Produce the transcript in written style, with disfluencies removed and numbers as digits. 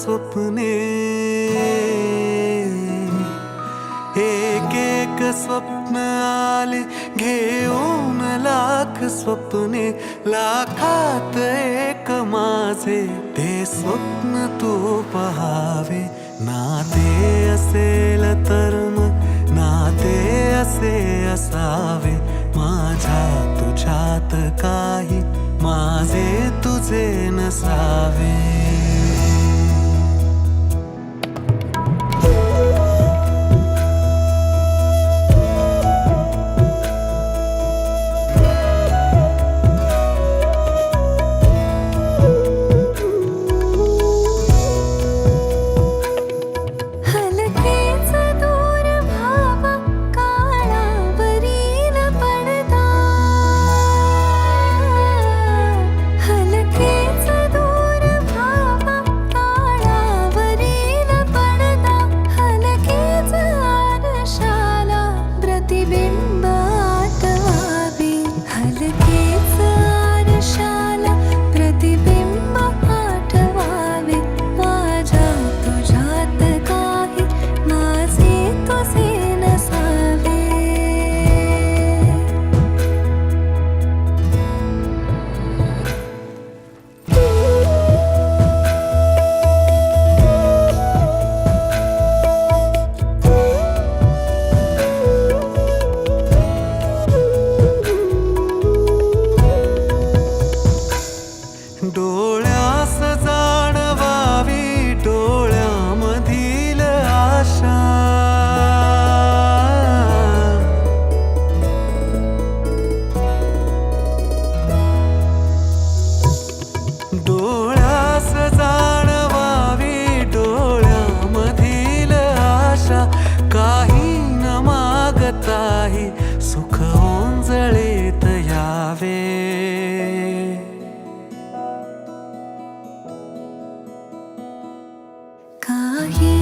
स्वप्ने, एक एक स्वप्न आले घेऊन लाख स्वप्ने, लाखात एक माझे ते स्वप्न तू पहावे. नाते असेल तर मग नाते असे असावे, माझ्या तुझ्यात काही माझे तुझे नसावे. डोळ्यास जाणवावी डोळ्यामधील आशा, डोळ्यास जाणवावी डोळ्यामधील आशा, काही न मागताही सुख ओंजळीत यावे. काही